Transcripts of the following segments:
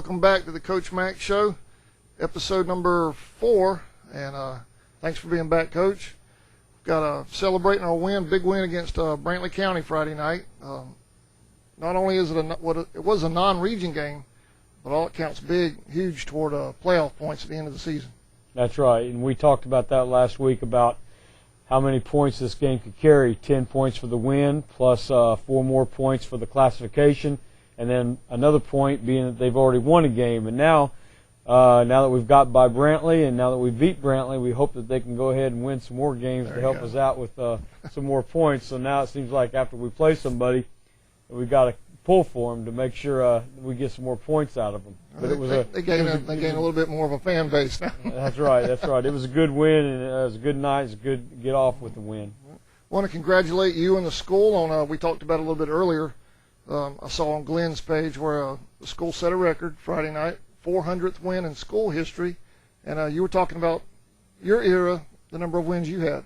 welcome back to the Coach Mac Show, episode number 4. And thanks for being back, Coach. Got celebrating our win, big win against Brantley County Friday night. Not only is it it was a non-region game, but all it counts big, huge toward playoff points at the end of the season. That's right, and we talked about that last week about how many points this game could carry. 10 points for the win, plus 4 more points for the classification, and then another point being that they've already won a game. And now that we've got by Brantley and now that we beat Brantley, we hope that they can go ahead and win some more games to help us out with some more points. So now it seems like after we play somebody, we've got to pull for them to make sure we get some more points out of them. But they gain a little bit more of a fan base now. That's right. It was a good win, and it was a good night. It's good to get off with the win. I want to congratulate you and the school on, we talked about it a little bit earlier. I saw on Glenn's page where the school set a record Friday night, 400th win in school history. And you were talking about your era, the number of wins you had,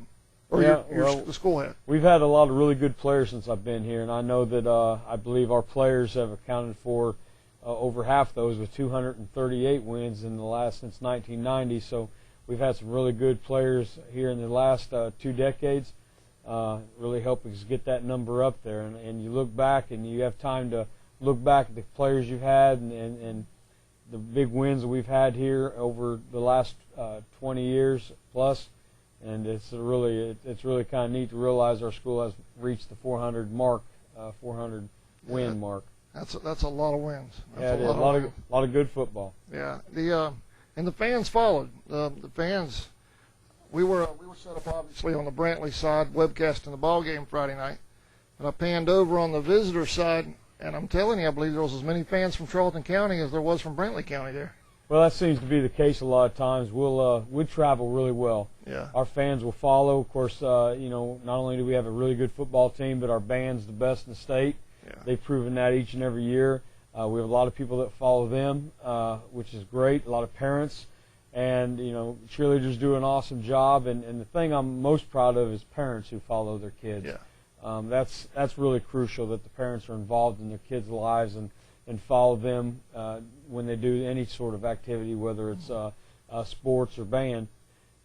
or the school had. We've had a lot of really good players since I've been here, and I know that I believe our players have accounted for over half those with 238 wins since 1990. So we've had some really good players here in the last 2 decades. Really helping us get that number up there. And you look back and you have time to look back at the players you've had and the big wins that we've had here over the last 20 years plus. And it's really kind of neat to realize our school has reached the 400 mark, 400 win mark. That's a lot of wins. That's a lot of good football. Yeah. And the fans followed. The fans. We were set up obviously on the Brantley side, webcasting the ball game Friday night. And I panned over on the visitor side, and I'm telling you, I believe there was as many fans from Charlton County as there was from Brantley County there. Well, that seems to be the case a lot of times. We travel really well. Yeah. Our fans will follow. Of course, not only do we have a really good football team, but our band's the best in the state. Yeah. They've proven that each and every year. We have a lot of people that follow them, which is great. A lot of parents. And, cheerleaders do an awesome job. And the thing I'm most proud of is parents who follow their kids. Yeah. That's really crucial that the parents are involved in their kids' lives and follow them when they do any sort of activity, whether it's sports or band.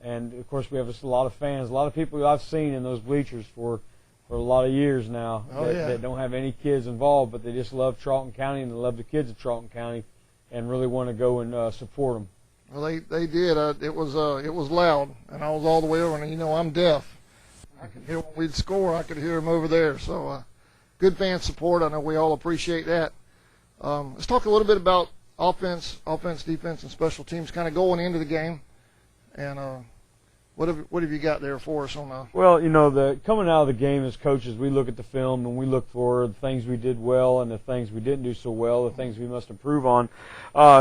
And, of course, we have just a lot of fans, a lot of people I've seen in those bleachers for a lot of years now that don't have any kids involved, but they just love Charlton County and they love the kids of Charlton County and really want to go and support them. Well, they did. It was loud, and I was all the way over, and I'm deaf. I could hear when we'd score. I could hear them over there. So good fan support. I know we all appreciate that. Let's talk a little bit about offense, defense, and special teams kind of going into the game. And what have you got there for us on Well, coming out of the game as coaches, we look at the film and we look for the things we did well and the things we didn't do so well, the things we must improve on.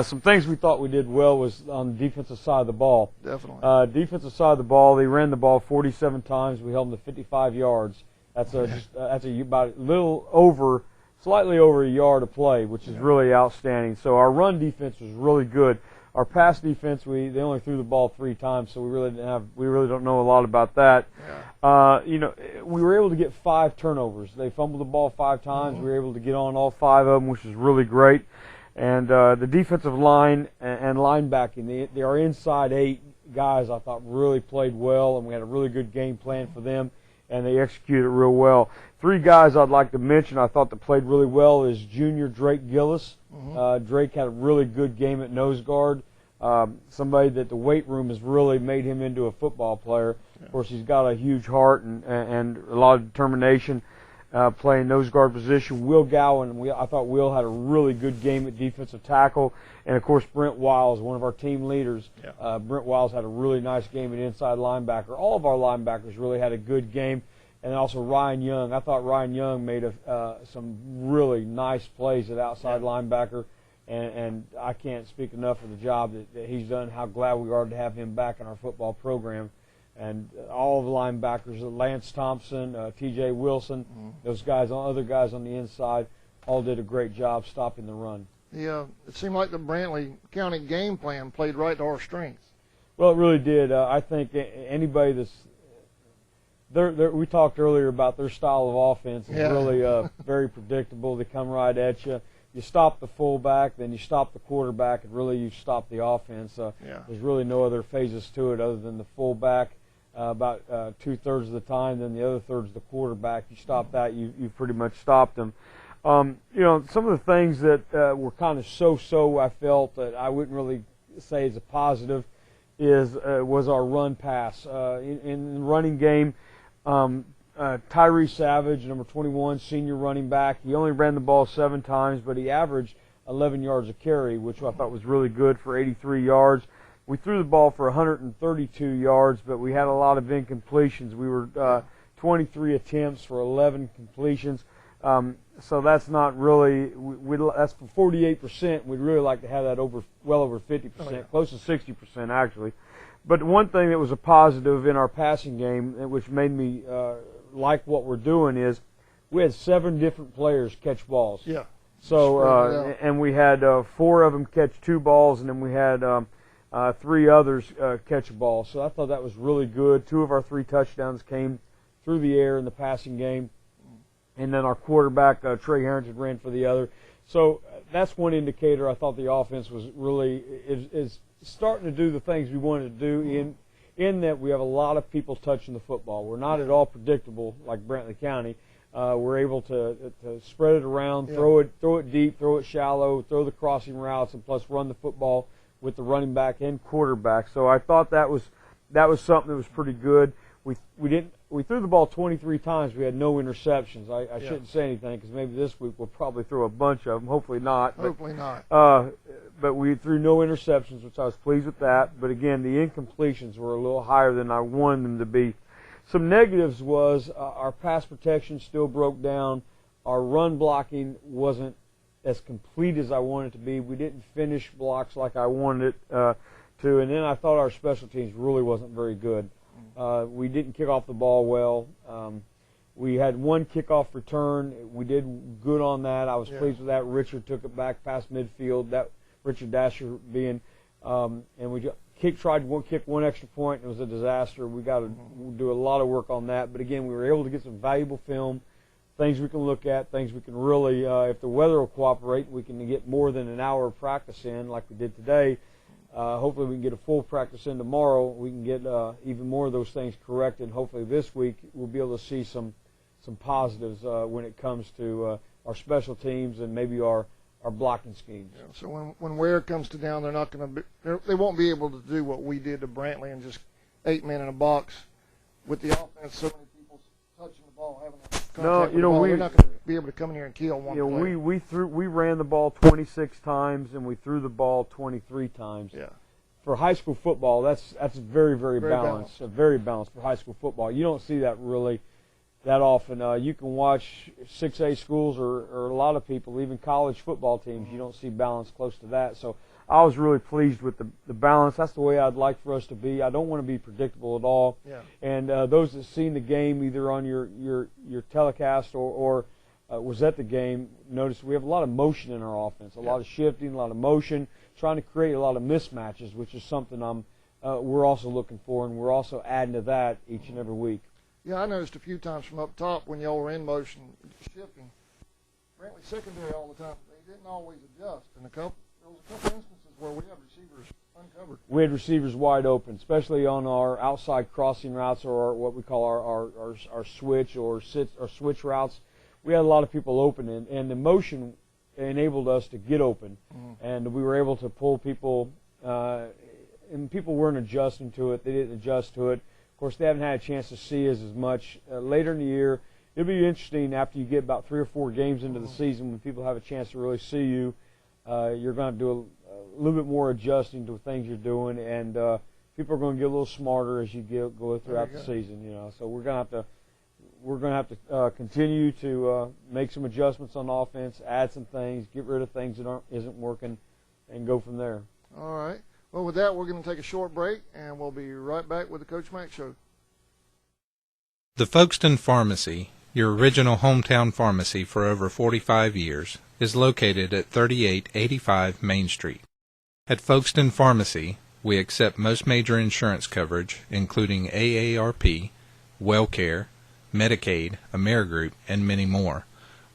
Some things we thought we did well was on the defensive side of the ball. Definitely. Defensive side of the ball, they ran the ball 47 times. We held them to 55 yards. That's about slightly over a yard of play, which is really outstanding. So our run defense was really good. Our pass defense, they only threw the ball 3 times, so we really don't know a lot about that. Yeah. We were able to get 5 turnovers. They fumbled the ball 5 times. We were able to get on all 5 of them, which is really great. And the defensive line and linebacking, they are inside 8 guys I thought really played well, and we had a really good game plan for them, and they executed real well. 3 guys I'd like to mention I thought that played really well is junior Drake Gillis. Drake had a really good game at nose guard. Somebody that the weight room has really made him into a football player. Yeah. Of course, he's got a huge heart and a lot of determination playing nose guard position. Will Gowan, I thought Will had a really good game at defensive tackle. And, of course, Brent Wiles, one of our team leaders. Yeah. Brent Wiles had a really nice game at inside linebacker. All of our linebackers really had a good game. And also Ryan Young. I thought Ryan Young made some really nice plays at outside linebacker, and I can't speak enough of the job that he's done, how glad we are to have him back in our football program. And all of the linebackers, Lance Thompson, T.J. Wilson, those guys, other guys on the inside, all did a great job stopping the run. Yeah, it seemed like the Brantley County game plan played right to our strengths. Well, it really did. I think anybody that's we talked earlier about their style of offense is really very predictable. They come right at you. you stop the fullback, then you stop the quarterback, and really you stop the offense. There's really no other phases to it other than the fullback about 2/3 of the time, then the other third's the quarterback. You stop that, you've pretty much stopped them. Some of the things that were kind of so-so, I felt that I wouldn't really say is a positive was our run pass. In the running game, Tyree Savage, number 21, senior running back, he only ran the ball 7 times, but he averaged 11 yards a carry, which I thought was really good for 83 yards. We threw the ball for 132 yards, but we had a lot of incompletions. We were 23 attempts for 11 completions. So that's not really, that's for 48%. We'd really like to have that well over 50%, close to 60% actually. But one thing that was a positive in our passing game, which made me like what we're doing, is we had 7 different players catch balls. Yeah. So and we had 4 of them catch 2 balls, and then we had 3 others catch a ball. So I thought that was really good. 2 of our 3 touchdowns came through the air in the passing game. And then our quarterback, Trey Harrington, ran for the other. So that's one indicator. I thought the offense was really is starting to do the things we wanted to do in that we have a lot of people touching the football. We're not at all predictable like Brantley County. We're able to spread it around, throw it deep, throw it shallow, throw the crossing routes, and plus run the football with the running back and quarterback. So I thought that was something that was pretty good. We threw the ball 23 times. We had no interceptions. I shouldn't say anything because maybe this week we'll probably throw a bunch of them. Hopefully not. Hopefully not. But we threw no interceptions, which I was pleased with that. But again, the incompletions were a little higher than I wanted them to be. Some negatives was our pass protection still broke down. Our run blocking wasn't as complete as I wanted it to be. We didn't finish blocks like I wanted it to. And then I thought our special teams really wasn't very good. We didn't kick off the ball well. We had 1 kickoff return. We did good on that. I was pleased with that. Richard took it back past midfield. That Richard Dasher being, and we tried to kick 1 extra point. It was a disaster. We got to do a lot of work on that. But again, we were able to get some valuable film, things we can look at, things we can really, if the weather will cooperate, we can get more than an hour of practice in like we did today. Hopefully we can get a full practice in tomorrow. We can get even more of those things corrected. Hopefully this week we'll be able to see some positives when it comes to our special teams and maybe our blocking schemes. Yeah, so when Ware comes to down, they're not going to they won't be able to do what we did to Brantley and just 8 men in a box with the offense. So many people touching the ball, having contact with the ball. They're not going to be able to come in here and kill one play. We ran the ball 26 times and we threw the ball 23 times. Yeah. For high school football, that's very, very balanced. Very balanced for high school football. You don't see that really that often. You can watch 6A schools or a lot of people, even college football teams, you don't see balance close to that. So I was really pleased with the balance. That's the way I'd like for us to be. I don't want to be predictable at all. Yeah. And those that seen the game either on your telecast or was at the game, notice we have a lot of motion in our offense, a lot of shifting, a lot of motion, trying to create a lot of mismatches, which is something we're also looking for, and we're also adding to that each and every week. Yeah, I noticed a few times from up top when y'all were in motion, shifting. Brantley secondary all the time, they didn't always adjust. And there was a couple instances where we had receivers uncovered. We had receivers wide open, especially on our outside crossing routes or what we call our switch or switch routes. We had a lot of people open, and the motion enabled us to get open, and we were able to pull people, and people weren't adjusting to it. They didn't adjust to it. Of course, they haven't had a chance to see us as much. Later in the year, it'll be interesting after you get about 3 or 4 games into the season when people have a chance to really see you. You're going to do a little bit more adjusting to things you're doing, and people are going to get a little smarter as you go throughout the season. So we're going to have to continue to make some adjustments on offense, add some things, get rid of things that isn't working, and go from there. All right. Well, with that, we're going to take a short break, and we'll be right back with the Coach Mack Show. The Folkston Pharmacy, your original hometown pharmacy for over 45 years, is located at 3885 Main Street. At Folkston Pharmacy, we accept most major insurance coverage, including AARP, WellCare, Medicaid, Amerigroup, and many more.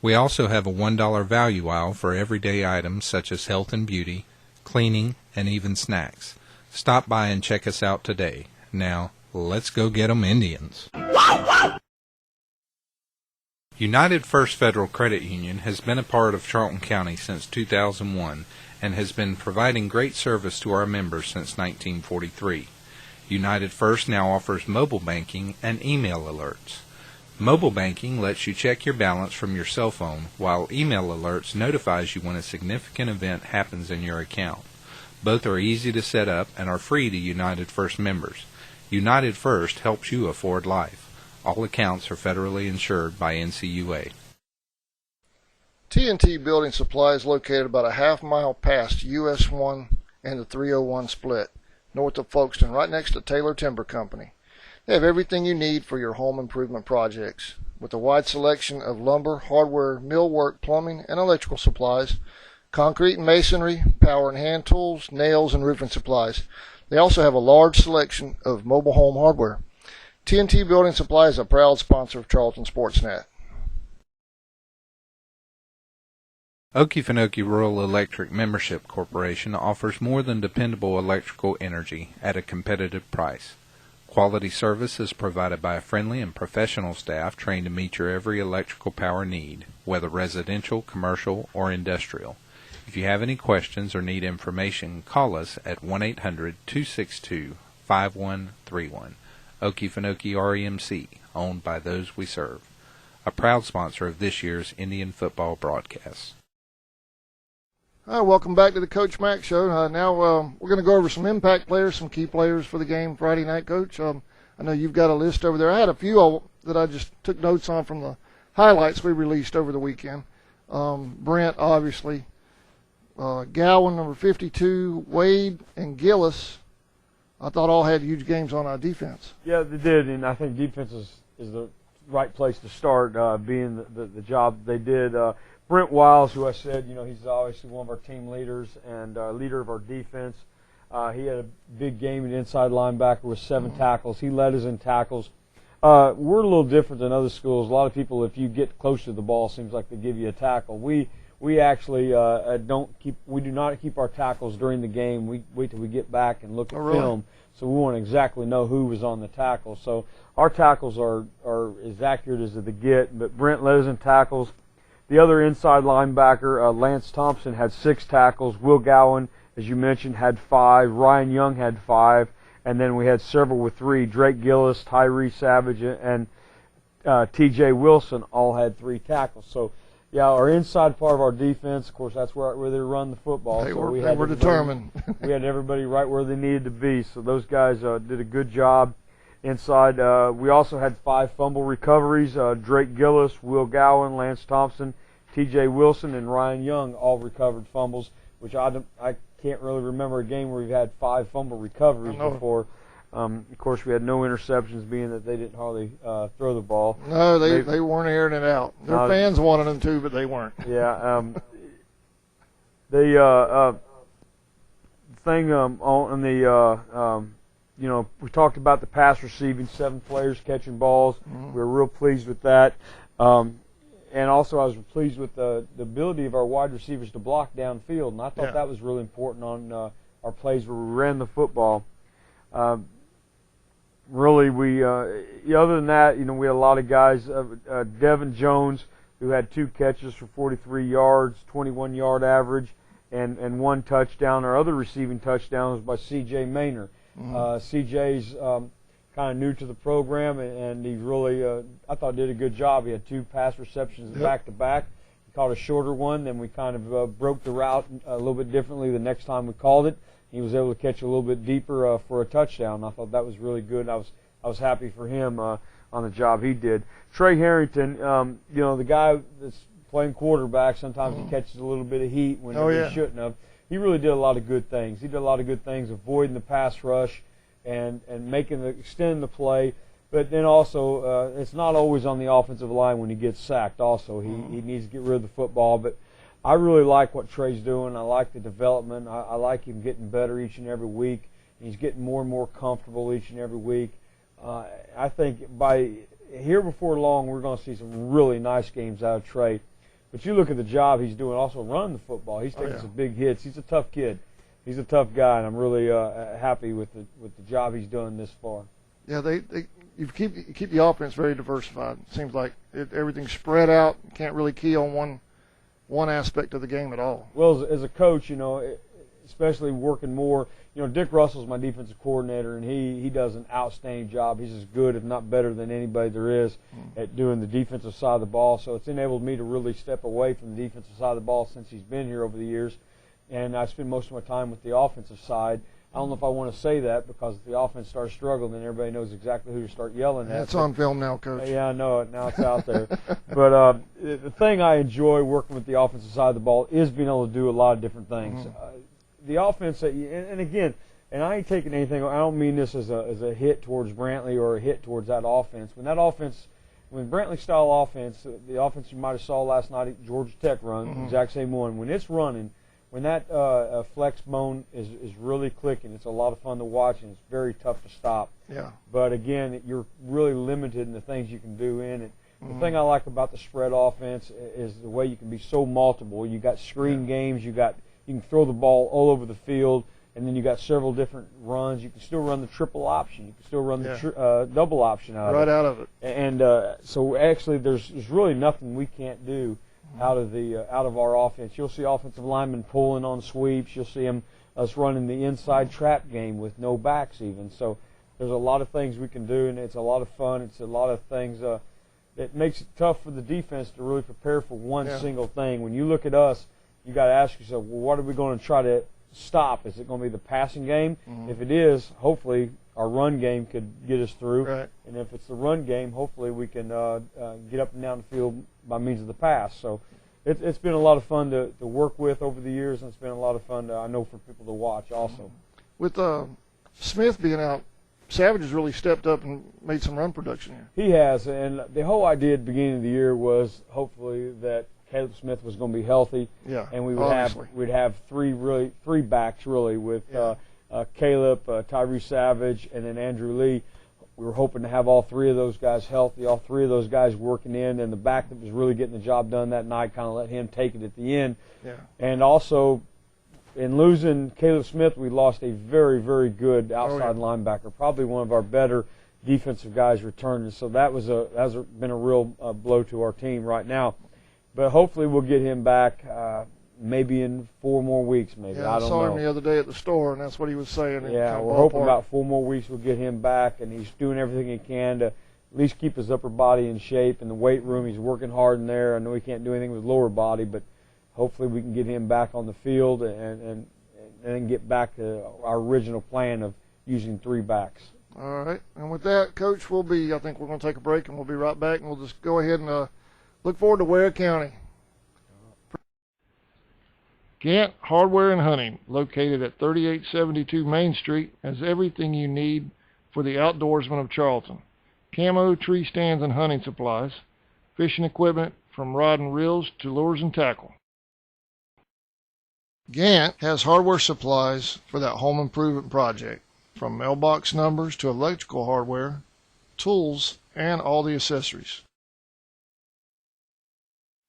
We also have a $1 value aisle for everyday items such as health and beauty, cleaning, and even snacks. Stop by and check us out today. Now, let's go get 'em Indians. United First Federal Credit Union has been a part of Charlton County since 2001 and has been providing great service to our members since 1943. United First now offers mobile banking and email alerts. Mobile banking lets you check your balance from your cell phone, while email alerts notifies you when a significant event happens in your account. Both are easy to set up and are free to United First members. United First helps you afford life. All accounts are federally insured by NCUA. T&T Building Supply is located about a half-mile past US 1 and the 301 split, north of Folkston, right next to Taylor Timber Company. They have everything you need for your home improvement projects, with a wide selection of lumber, hardware, millwork, plumbing, and electrical supplies, concrete and masonry, power and hand tools, nails, and roofing supplies. They also have a large selection of mobile home hardware. T&T Building Supply is a proud sponsor of Charlton Sportsnet. Okefenoke Rural Electric Membership Corporation offers more than dependable electrical energy at a competitive price. Quality service is provided by a friendly and professional staff trained to meet your every electrical power need, whether residential, commercial, or industrial. If you have any questions or need information, call us at 1-800-262-5131. Okefenoke REMC, owned by those we serve. A proud sponsor of this year's Indian football broadcast. Hi, welcome back to the Coach Mac Show. Now we're going to go over some impact players, some key players for the game Friday night, Coach. I know you've got a list over there. I had a few that I just took notes on from the highlights we released over the weekend. Brent, obviously. Gowan, number 52, Wade, and Gillis, I thought all had huge games on our defense. Yeah, they did, and I think defense is the right place to start, being the job they did. Brent Wiles, who I said, he's obviously one of our team leaders and leader of our defense. He had a big game at inside linebacker with 7 tackles. He led us in tackles. We're a little different than other schools. A lot of people, if you get close to the ball, seems like they give you a tackle. We actually do not keep our tackles during the game. We wait till we get back and look at film, so we want to exactly know who was on the tackle. So our tackles are as accurate as they get. But Brent led us in tackles. The other inside linebacker, Lance Thompson, had 6 tackles. Will Gowan, as you mentioned, had 5. Ryan Young had 5. And then we had several with 3. Drake Gillis, Tyree Savage, and T.J. Wilson all had 3 tackles. So, yeah, our inside part of our defense, of course, that's where they run the football. They were determined. We had everybody right where they needed to be. So those guys did a good job inside. We also had 5 fumble recoveries. Drake Gillis, Will Gowan, Lance Thompson, T.J. Wilson, and Ryan Young all recovered fumbles, which I can't really remember a game where we've had 5 fumble recoveries before. Of course, we had no interceptions, being that they didn't hardly throw the ball. No, they weren't airing it out. Their fans wanted them to, but they weren't. Yeah. The thing on the we talked about the pass receiving, 7 players catching balls. We were real pleased with that. And also I was pleased with the ability of our wide receivers to block downfield, and I thought that was really important on our plays where we ran the football. Really, other than that, we had a lot of guys. Devin Jones, who had 2 catches for 43 yards, 21-yard average, and 1 touchdown. Our other receiving touchdown was by C.J. Maynor. CJ's kind of new to the program, and he really, I thought, did a good job. He had 2 pass receptions back-to-back. He caught a shorter one, then we kind of broke the route a little bit differently the next time we called it. He was able to catch a little bit deeper for a touchdown. I thought that was really good. I was happy for him on the job he did. Trey Harrington, the guy that's playing quarterback, sometimes he catches a little bit of heat when he shouldn't have. He really did a lot of good things. He did a lot of good things, avoiding the pass rush and extending the play. But then also, it's not always on the offensive line when he gets sacked. Also, he needs to get rid of the football. But I really like what Trey's doing. I like the development. I like him getting better each and every week. He's getting more and more comfortable each and every week. I think by here before long, we're going to see some really nice games out of Trey. But you look at the job he's doing, also running the football. He's taking some big hits. He's a tough kid. He's a tough guy, and I'm really happy with the job he's done this far. Yeah, you keep the offense very diversified. It seems like everything's spread out. You can't really key on one aspect of the game at all. Well, as a coach, you know, especially working more, you know, Dick Russell's my defensive coordinator, and he does an outstanding job. He's as good, if not better, than anybody there is at doing the defensive side of the ball. So it's enabled me to really step away from the defensive side of the ball since he's been here over the years. And I spend most of my time with the offensive side. I don't know if I want to say that, because if the offense starts struggling, then everybody knows exactly who to start yelling at. It's on film now, Coach. Yeah, I know it. Now it's out there. But the thing I enjoy working with the offensive side of the ball is being able to do a lot of different things. The offense, and again, and I ain't taking anything, I don't mean this as a hit towards Brantley or a hit towards that offense. When Brantley-style offense, the offense you might have saw last night at Georgia Tech run, exact same one, when it's running, when that flex bone is really clicking, it's a lot of fun to watch, and it's very tough to stop. Yeah. But again, you're really limited in the things you can do in it. The thing I like about the spread offense is the way you can be so multiple. You got screen games, you can throw the ball all over the field, and then you got several different runs. You can still run the triple option. You can still run the double option out of it. And so actually, there's really nothing we can't do out of our offense. You'll see offensive linemen pulling on sweeps. You'll see us running the inside trap game with no backs even. So there's a lot of things we can do, and it's a lot of fun. It's a lot of things that makes it tough for the defense to really prepare for one single thing. When you look at us, you got to ask yourself, well, what are we going to try to stop? Is it going to be the passing game? If it is, hopefully our run game could get us through. Right. And if it's the run game, hopefully we can get up and down the field by means of the pass. So it's been a lot of fun to work with over the years, and it's been a lot of fun, I know, for people to watch also. With Smith being out, Savage has really stepped up and made some run production here. He has, and the whole idea at the beginning of the year was hopefully that Caleb Smith was going to be healthy, and we would we'd have three backs really with Caleb, Tyree Savage, and then Andrew Lee. We were hoping to have all three of those guys healthy, all three of those guys working in, and the back that was really getting the job done that night kind of let him take it at the end. Yeah. And also, in losing Caleb Smith, we lost a very, very good outside linebacker, probably one of our better defensive guys returning. So that has been a real blow to our team right now. But hopefully we'll get him back maybe in 4 more weeks, maybe. Yeah, I don't know. I saw him the other day at the store, and that's what he was saying. Yeah, we're hoping about 4 more weeks we'll get him back, and he's doing everything he can to at least keep his upper body in shape. In the weight room, he's working hard in there. I know he can't do anything with lower body, but hopefully we can get him back on the field and then get back to our original plan of using 3 backs. All right. And with that, Coach, I think we're going to take a break, and we'll be right back, and we'll just go ahead and look forward to Ware County. Gantt Hardware and Hunting, located at 3872 Main Street, has everything you need for the outdoorsman of Charlton. Camo, tree stands, and hunting supplies. Fishing equipment from rod and reels to lures and tackle. Gantt has hardware supplies for that home improvement project, from mailbox numbers to electrical hardware, tools, and all the accessories.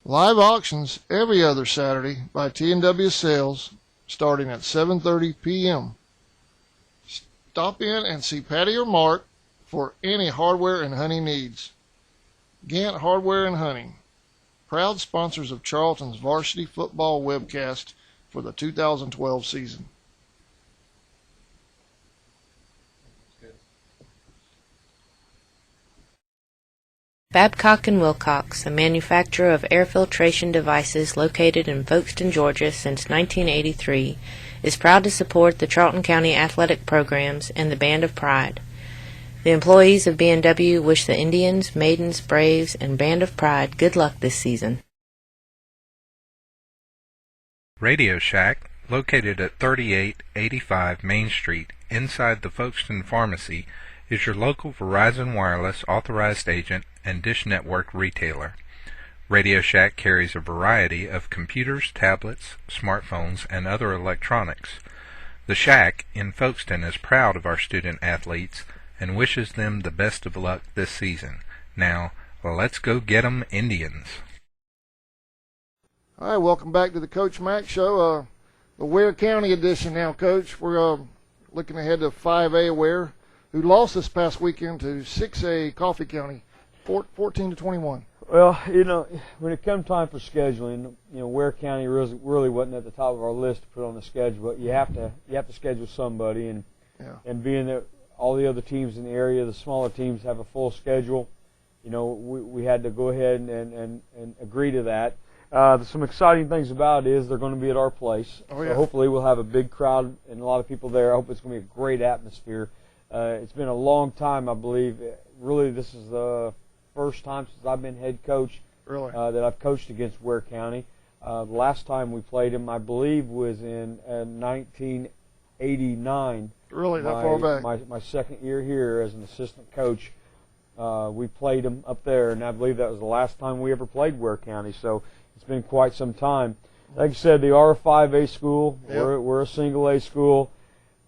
Live auctions every other Saturday by T&W Sales, starting at 7:30 p.m. Stop in and see Patty or Mark for any hardware and hunting needs. Gantt Hardware and Hunting, proud sponsors of Charlton's varsity football webcast for the 2012 season. Babcock & Wilcox, a manufacturer of air filtration devices located in Folkston, Georgia since 1983, is proud to support the Charlton County athletic programs and the Band of Pride. The employees of B&W wish the Indians, Maidens, Braves, and Band of Pride good luck this season. Radio Shack, located at 3885 Main Street, inside the Folkston Pharmacy, is your local Verizon Wireless authorized agent and Dish Network retailer. Radio Shack carries a variety of computers, tablets, smartphones, and other electronics. The Shack in Folkston is proud of our student athletes and wishes them the best of luck this season. Now, let's go get 'em Indians. All right, welcome back to the Coach Mack Show, the Ware County edition now, Coach. We're looking ahead to 5A Ware, who lost this past weekend to 6A Coffee County, 14-21. Well, when it comes time for scheduling, Ware County really wasn't at the top of our list to put on the schedule, but you have to schedule somebody, and being that all the other teams in the area, the smaller teams, have a full schedule, we had to go ahead and agree to that. Some exciting things about it is they're going to be at our place. Oh, yeah. So hopefully we'll have a big crowd and a lot of people there. I hope it's going to be a great atmosphere. It's been a long time, I believe. Really, this is the first time since I've been head coach that I've coached against Ware County. The last time we played them, I believe, was in 1989. Really, that far back? My second year here as an assistant coach. We played them up there, and I believe that was the last time we ever played Ware County. So it's been quite some time. Like I said, they are a 5A school. Yep. We're a single A school.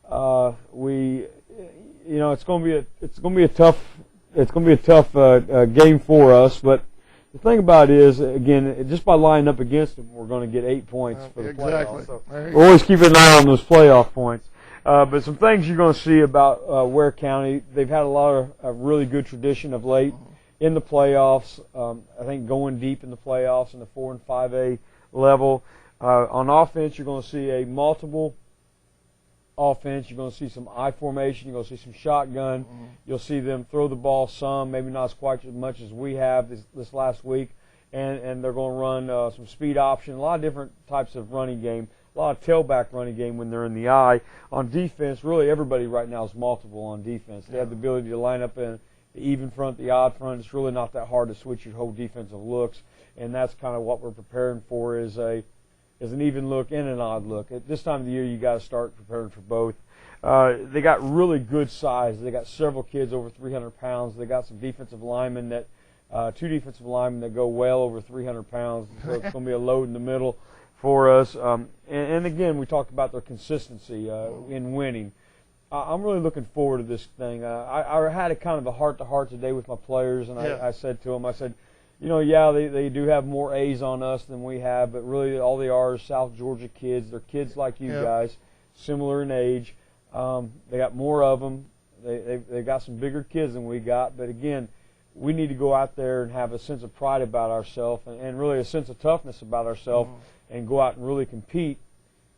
It's going to be a tough game for us. But the thing about it is, again, just by lining up against them, we're going to get 8 points for the playoffs. So we're always keeping an eye on those playoff points. But some things you're going to see about Ware County, they've had a lot of really good tradition of late in the playoffs. I think going deep in the playoffs in the 4 and 5A level. On offense, you're going to see a multiple offense. You're going to see some I formation. You're going to see some shotgun. You'll see them throw the ball some, maybe not quite as much as we have this last week. And they're going to run some speed option, a lot of different types of running game. A lot of tailback running game when they're in the eye. On defense, really everybody right now is multiple on defense. They have the ability to line up in the even front, the odd front. It's really not that hard to switch your whole defensive looks, and that's kind of what we're preparing for is an even look and an odd look. At this time of the year, you got to start preparing for both. They got really good size. They got several kids over 300 pounds. They got some defensive linemen that 2 defensive linemen that go well over 300 pounds. So it's going to be a load in the middle for us. And again, we talked about their consistency in winning. I'm really looking forward to this thing. I had a kind of a heart-to-heart today with my players, and I said to them, they do have more A's on us than we have, but really all they are is South Georgia kids. They're kids like you guys, similar in age. They got more of them. They got some bigger kids than we got, but again, we need to go out there and have a sense of pride about ourselves and really a sense of toughness about ourselves and go out and really compete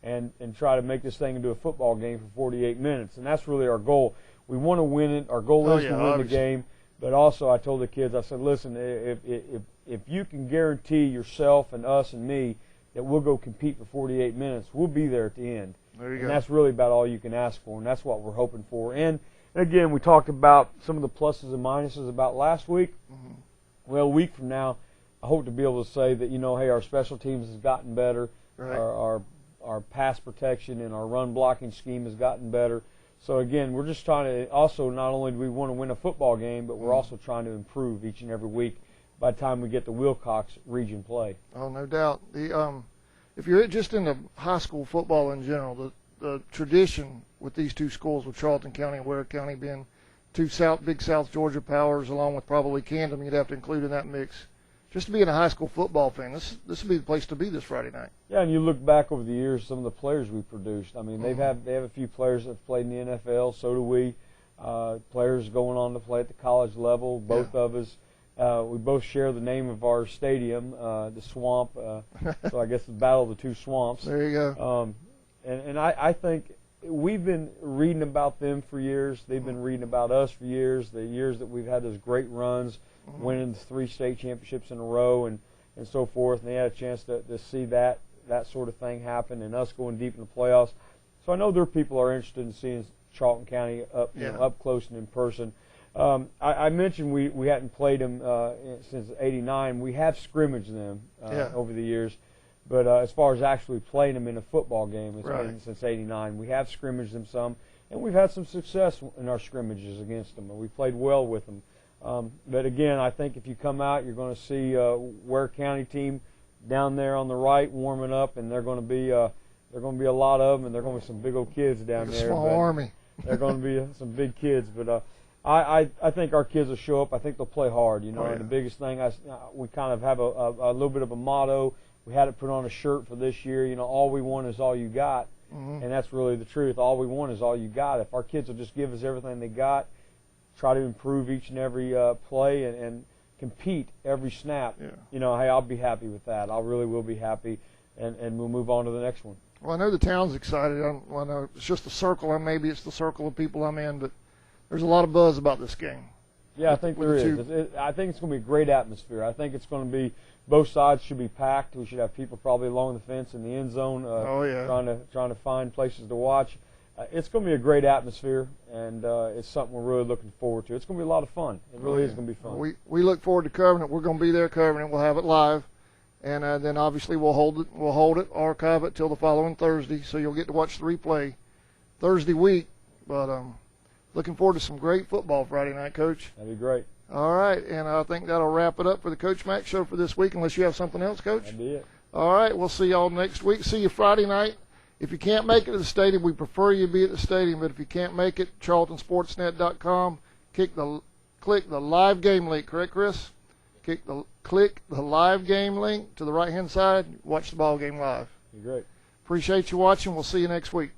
and try to make this thing into a football game for 48 minutes. And that's really our goal. We want to win it. Our goal is to win the game. But also I told the kids, I said, listen, if you can guarantee yourself and us and me that we'll go compete for 48 minutes, we'll be there at the end. There you go. And that's really about all you can ask for, and that's what we're hoping for. And again, we talked about some of the pluses and minuses about last week. Well, a week from now, I hope to be able to say that, hey, our special teams has gotten better. Right. Our pass protection and our run blocking scheme has gotten better. So, again, we're just trying to also not only do we want to win a football game, but we're also trying to improve each and every week by the time we get to Wilcox region play. Oh, no doubt. If you're just into high school football in general, the tradition with these two schools, with Charlton County and Ware County being two big South Georgia powers, along with probably Camden, you'd have to include in that mix. Just to be a high school football fan, this would be the place to be this Friday night. Yeah, and you look back over the years, some of the players we produced. I mean, they have a few players that have played in the NFL. So do we. Players going on to play at the college level. Both of us. We both share the name of our stadium, the Swamp. So I guess the Battle of the Two Swamps. There you go. And I think we've been reading about them for years. They've been reading about us for years. The years that we've had those great runs, winning 3 state championships in a row and so forth. And they had a chance to see that sort of thing happen and us going deep in the playoffs. So I know their people are interested in seeing Charlton County up close and in person. I mentioned we hadn't played them since '89. We have scrimmaged them over the years. But as far as actually playing them in a football game, it's been since '89. We have scrimmaged them some, and we've had some success in our scrimmages against them, and we played well with them. But again, I think if you come out, you're going to see Ware County team down there on the right warming up, and they're going to be a lot of them, and they're going to be some big old kids down there. Small army. They're going to be some big kids, but I think our kids will show up. I think they'll play hard. And the biggest thing we kind of have a little bit of a motto. we had it put on a shirt for this year. You know, all we want is all you got, and that's really the truth. All we want is all you got. If our kids will just give us everything they got, try to improve each and every play, and compete every snap, you know, hey, I'll be happy with that. I really will be happy, and we'll move on to the next one. Well, I know the town's excited. I know it's just a circle, and maybe it's the circle of people I'm in, but there's a lot of buzz about this game. Yeah, I think there is. I think it's going to be a great atmosphere. I think it's going to be, both sides should be packed. We should have people probably along the fence in the end zone, trying to find places to watch. It's going to be a great atmosphere, and it's something we're really looking forward to. It's going to be a lot of fun. It really is going to be fun. We look forward to covering it. We're going to be there covering it. We'll have it live, and then obviously we'll hold it, archive it till the following Thursday, so you'll get to watch the replay Thursday week. But looking forward to some great football Friday night, Coach. That'd be great. All right, and I think that'll wrap it up for the Coach Mac Show for this week, unless you have something else, Coach. That'd be it. All right, we'll see y'all next week. See you Friday night. If you can't make it to the stadium, we prefer you be at the stadium, but if you can't make it, charltonsportsnet.com, click the live game link, correct, Chris? Click the live game link to the right-hand side, watch the ball game live. You're great. Appreciate you watching. We'll see you next week.